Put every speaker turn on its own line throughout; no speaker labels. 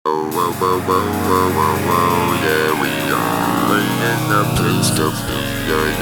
Yeah, we are laying up to stuff. Yeah.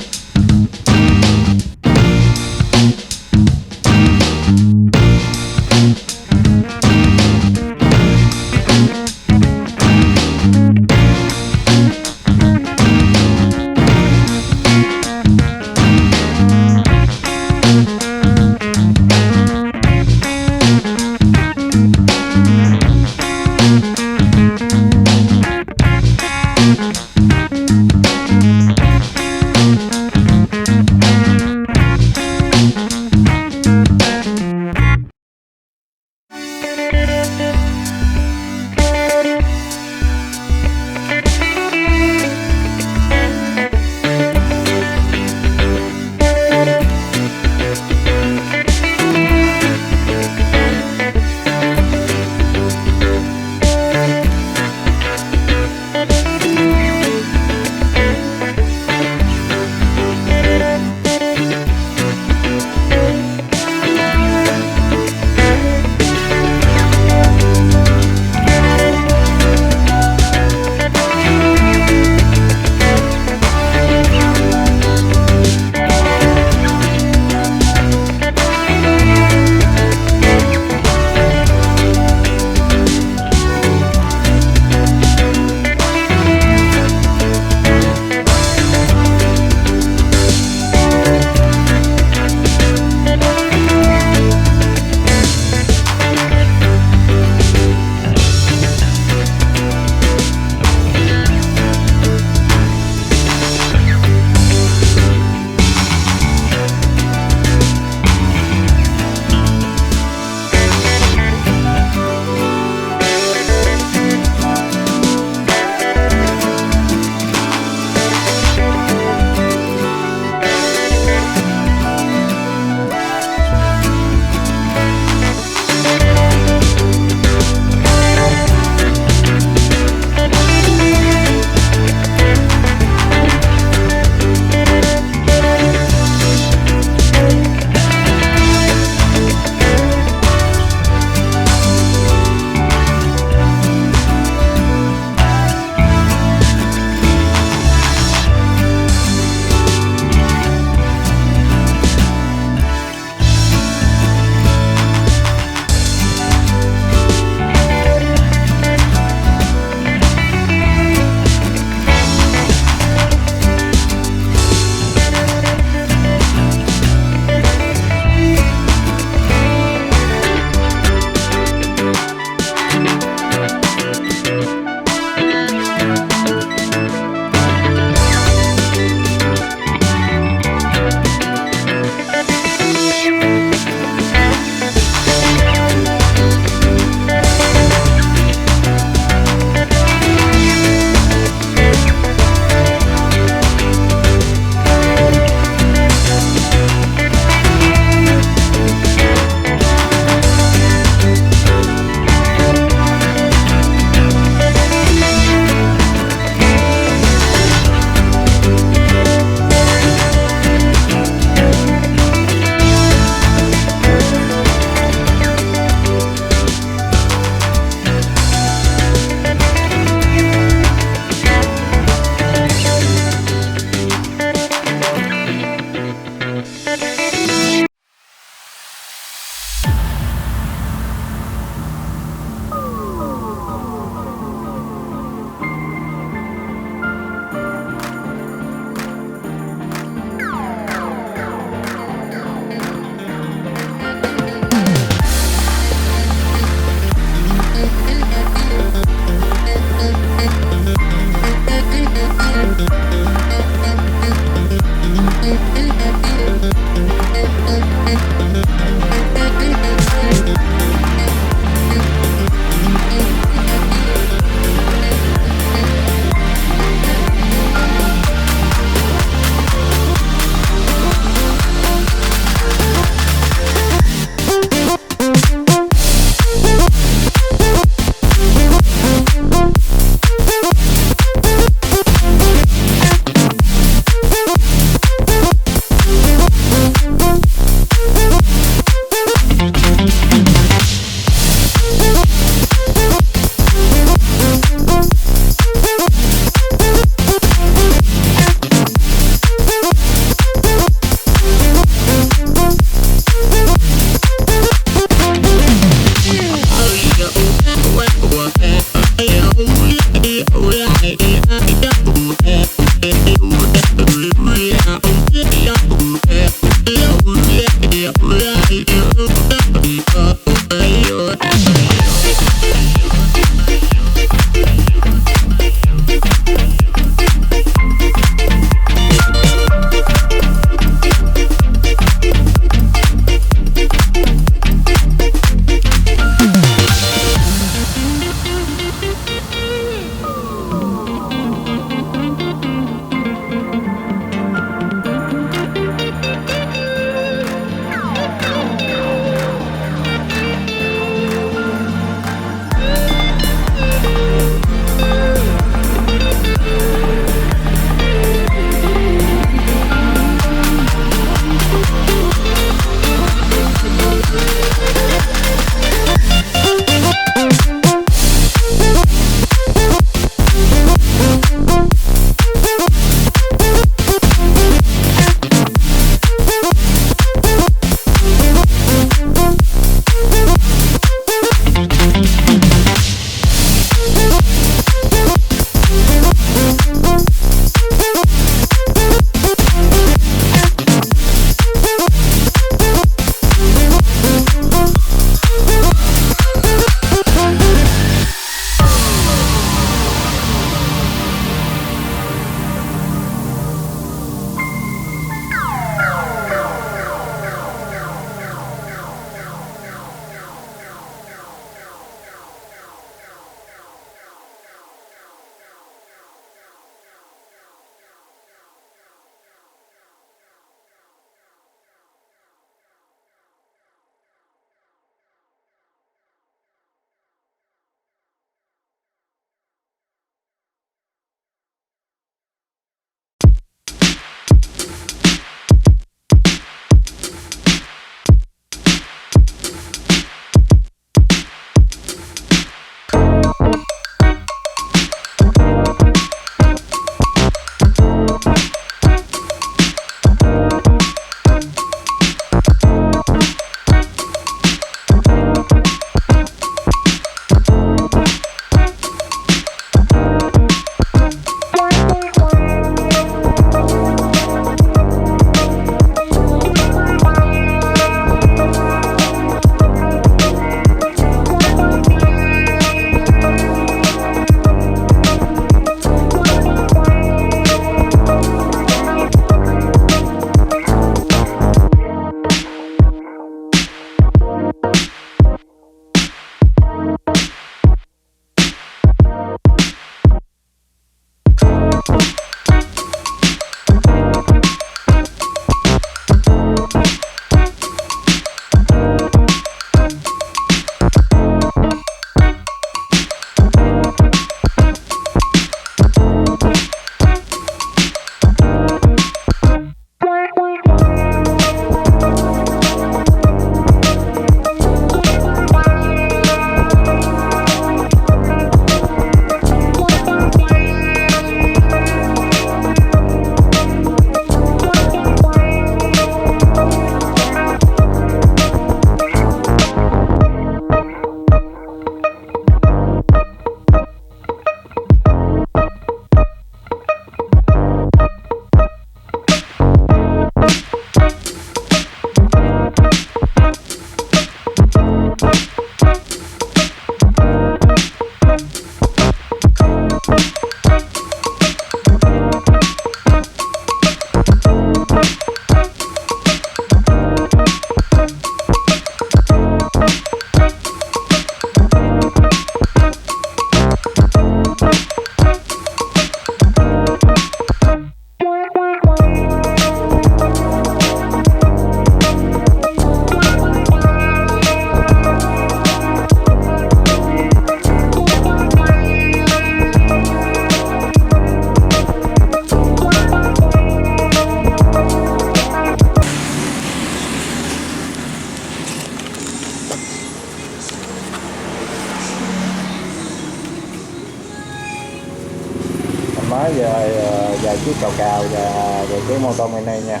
chiếc cào cào và về cái Moto mini nha.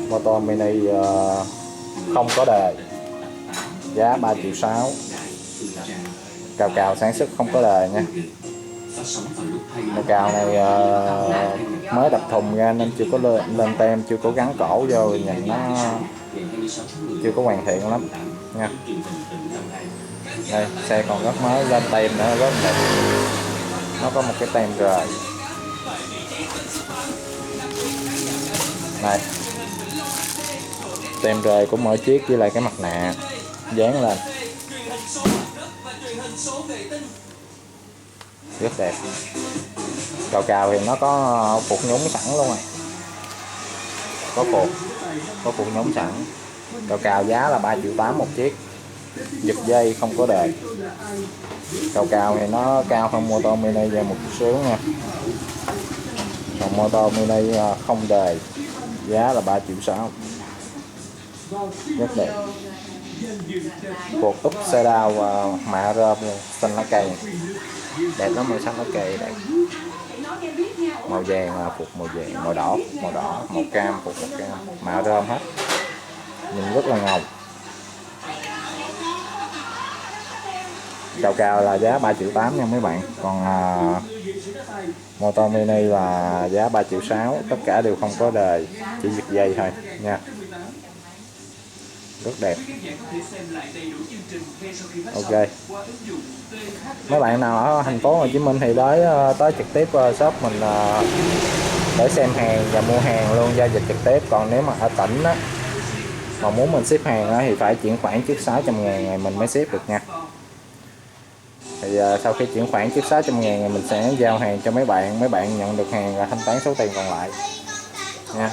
Moto mini không có đề, giá 3.600.000. Cào cào sản xuất không có đề nha. Cào cào này mới đập thùng ra nên chưa có lên tem, chưa có gắn cổ vô, nhìn nó chưa có hoàn thiện lắm nha. Đây, xe còn rất mới, lên tem nữa rất đẹp. Nó có một cái tem rời này, tem rời của mỗi chiếc với lại cái mặt nạ dán lên rất đẹp. Cào cào thì nó có phục nhúng sẵn luôn rồi, có phục nhúng sẵn. Cào cào giá là 3.800.000 một chiếc, giật dây không có đề. Cào cào thì nó cao hơn Moto mini ra một chút xíu nha. Còn Moto mini không đề, giá là 3.600.000, rất đẹp. Cuộc úp xe đao và mạ rơm luôn, xanh lá cây đẹp lắm, màu xanh lá cây đẹp. Màu vàng là phục màu vàng, màu đỏ, màu cam phục màu cam, mạ rơm hết, nhìn rất là ngầu. Cào cào là giá 3.800.000 nha mấy bạn. Còn Moto mini là giá 3.600.000, tất cả đều không có đề, chỉ giật dây thôi nha. Rất đẹp. Ok, mấy bạn nào ở thành phố Hồ Chí Minh thì tới trực tiếp shop mình để xem hàng và mua hàng luôn, giao dịch trực tiếp. Còn nếu mà ở tỉnh á, mà muốn mình ship hàng á, thì phải chuyển khoản trước 600.000 ngày mình mới ship được nha. Thì sau khi chuyển khoản trước 600.000 ngày mình sẽ giao hàng cho mấy bạn nhận được hàng và thanh toán số tiền còn lại nha.